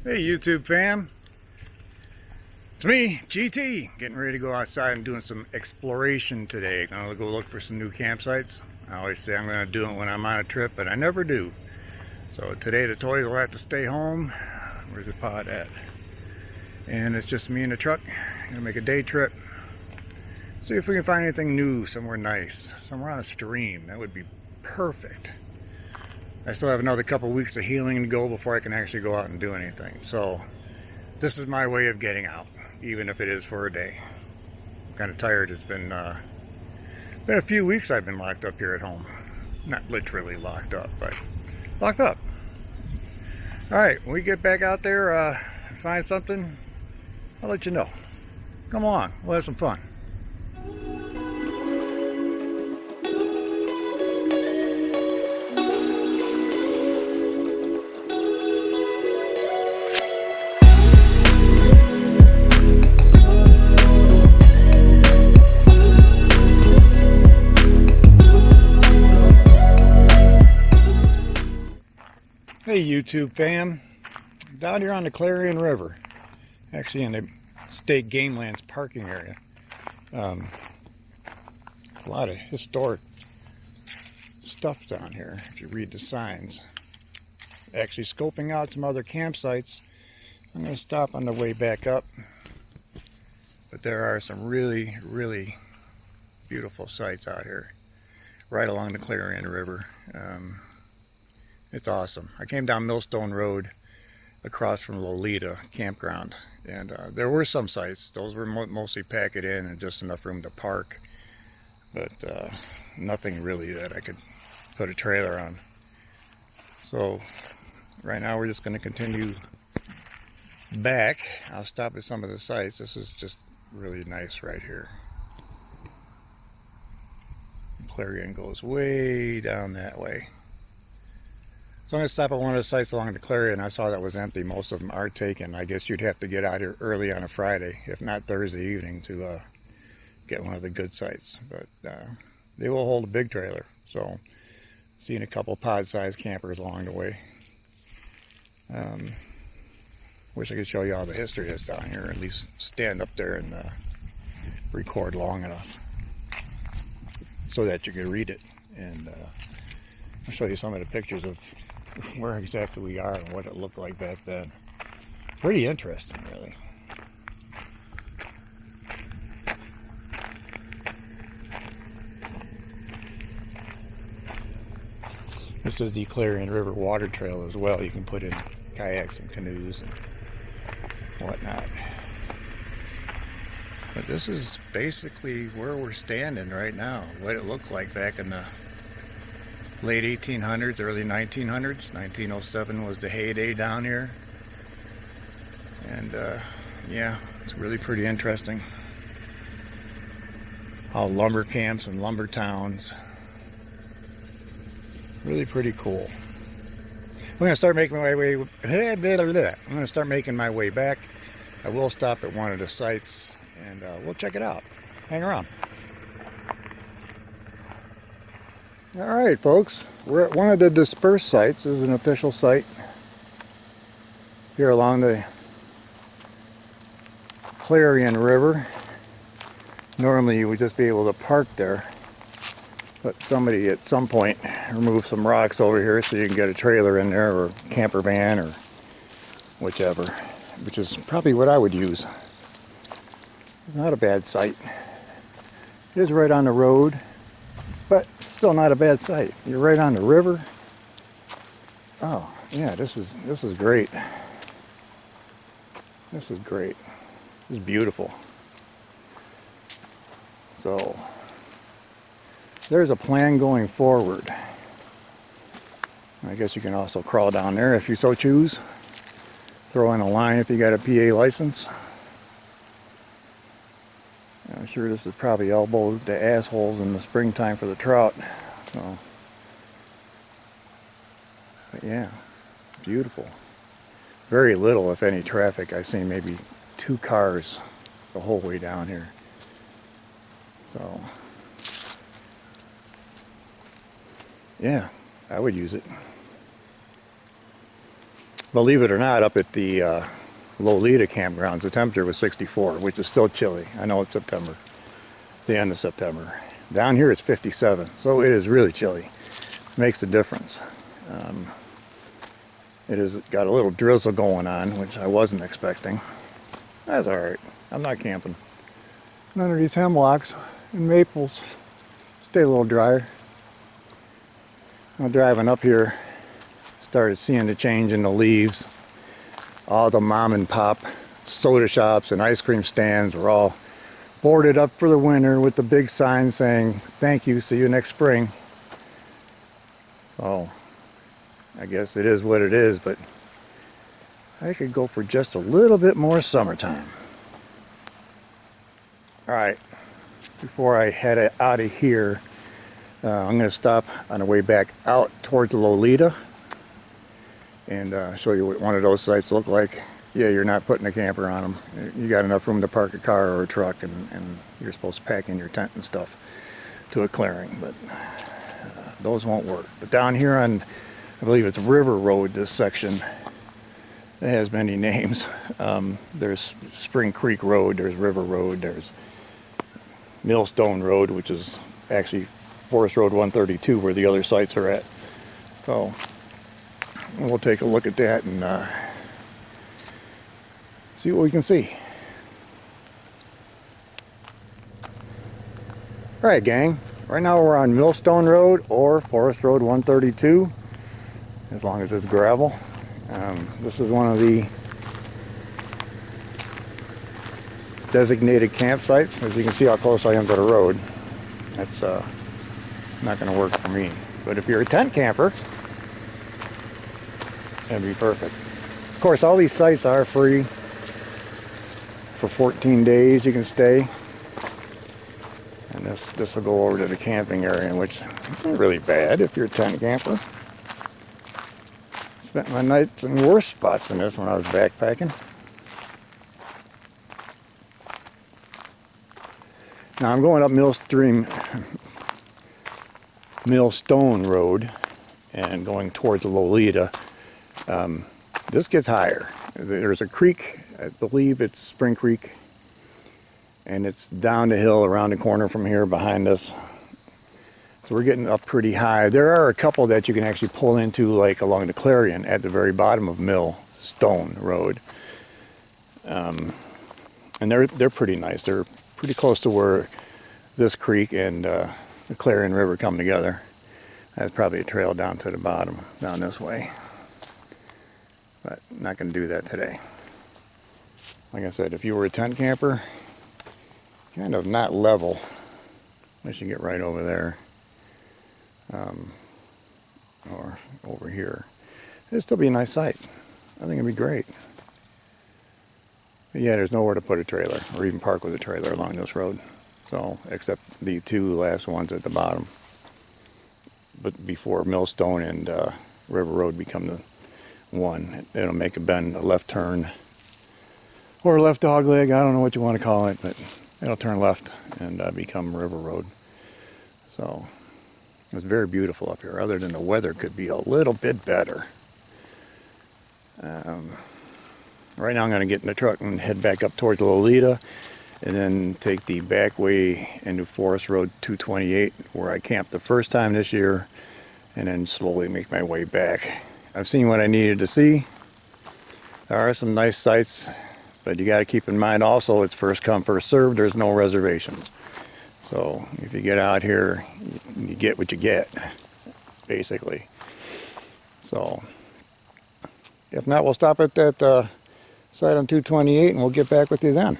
Hey YouTube fam, it's me, GT, getting ready to go outside and doing some exploration today. Gonna go look for some new campsites. I always say I'm gonna do it when I'm on a trip, but I never do. So today the toys will have to stay home. Where's the pod at? And it's just me in the truck. Gonna make a day trip. See if we can find anything new, somewhere nice, somewhere on a stream. That would be perfect. I still have another couple weeks of healing to go before I can actually go out and do anything. So this is my way of getting out, even if it is for a day. I'm kind of tired. It's been a few weeks I've been locked up here at home. Not literally locked up, but locked up. All right, when we get back out there and find something, I'll let you know. Come on, we'll have some fun. Hey YouTube fam, I'm down here on the Clarion River, actually in the state game lands parking area. A lot of historic stuff down here if you read the signs. Actually scoping out some other campsites. I'm going to stop on the way back up, but there are some really beautiful sites out here right along the Clarion River. It's awesome. I came down Millstone Road across from Lolita Campground, and there were some sites. Those were mostly packed in and just enough room to park, but nothing really that I could put a trailer on. So right now we're just going to continue back. I'll stop at some of the sites. This is just really nice right here. Clarion goes way down that way. So I'm going to stop at one of the sites along the Clarion. I saw that was empty. Most of them are taken. I guess you'd have to get out here early on a Friday, if not Thursday evening, to get one of the good sites. But they will hold a big trailer. So seeing a couple pod-sized campers along the way. Wish I could show you all the history that's down here, or at least stand up there and record long enough so that you can read it. And I'll show you some of the pictures of where exactly we are and what it looked like back then. Pretty interesting, really. This is the Clarion River water trail as well. You can put in kayaks and canoes and whatnot. But this is basically where we're standing right now. What it looked like back in the late 1800s, early 1900s. 1907 was the heyday down here. And yeah, it's really pretty interesting how lumber camps and lumber towns, really pretty cool. I'm going to start making my way. I'm going to start making my way back. I will stop at one of the sites and we'll check it out. Hang around. All right, folks, we're at one of the Dispersed Sites. This is an official site here along the Clarion River. Normally you would just be able to park there, but somebody at some point removed some rocks over here so you can get a trailer in there, or camper van, or whichever, which is probably what I would use. It's not a bad site. It is right on the road, but still not a bad site. You're right on the river. Oh yeah, this is great. This is great. This is beautiful. So there's a plan going forward. I guess you can also crawl down there if you so choose. Throw in a line if you got a PA license. I'm sure this is probably elbow to assholes in the springtime for the trout. So, but yeah, beautiful. Very little, if any, traffic. I've seen maybe 2 cars the whole way down here. So, yeah, I would use it. Believe it or not, up at the Lolita campgrounds, the temperature was 64, which is still chilly. I know it's September, the end of September. Down here it's 57, so it is really chilly. Makes a difference. It has got a little drizzle going on, which I wasn't expecting. That's alright. I'm not camping. Under these hemlocks and maples, stay a little drier. I'm driving up here, started seeing the change in the leaves. All the mom and pop soda shops and ice cream stands were all boarded up for the winter with the big sign saying, "Thank you, see you next spring." Oh, I guess it is what it is, but I could go for just a little bit more summertime. Alright, before I head out of here, I'm going to stop on the way back out towards the Lolita and show you what one of those sites look like. Yeah, you're not putting a camper on them. You got enough room to park a car or a truck, and you're supposed to pack in your tent and stuff to a clearing, but those won't work. But down here on, I believe it's River Road, this section, it has many names. There's Spring Creek Road, there's River Road, there's Millstone Road, which is actually Forest Road 132 where the other sites are at. So we'll take a look at that and see what we can see. Alright gang, right now we're on Millstone Road or Forest Road 132, as long as it's gravel. This is one of the designated campsites. As you can see how close I am to the road. That's not going to work for me. But if you're a tent camper, that'd be perfect. Of course, all these sites are free. For 14 days you can stay. And this will go over to the camping area, which isn't really bad if you're a tent camper. Spent my nights in worse spots than this when I was backpacking. Now I'm going up Millstone Road and going towards Lolita. This gets higher. There's a creek, I believe it's Spring Creek, and it's down the hill around the corner from here behind us. So we're getting up pretty high. There are a couple that you can actually pull into, like along the Clarion at the very bottom of Millstone Road. And they're pretty nice. They're pretty close to where this creek and the Clarion River come together. That's probably a trail down to the bottom, down this way. But I'm not going to do that today. Like I said, if you were a tent camper, kind of not level, unless you get right over there. Or over here. It'd still be a nice site. I think it'd be great. But yeah, there's nowhere to put a trailer or even park with a trailer along this road. So, except the two last ones at the bottom. But before Millstone and River Road become the one, it'll make a bend, a left turn, or a left dog leg. I don't know what you want to call it, but it'll turn left and become River Road. So, it's very beautiful up here, other than the weather could be a little bit better. Right now I'm going to get in the truck and head back up towards Lolita, and then take the back way into Forest Road 228, where I camped the first time this year, and then slowly make my way back. I've seen what I needed to see. There are some nice sites, but you got to keep in mind also it's first come, first served. There's no reservations. So if you get out here, you get what you get, basically. So if not, we'll stop at that site on 228 and we'll get back with you then.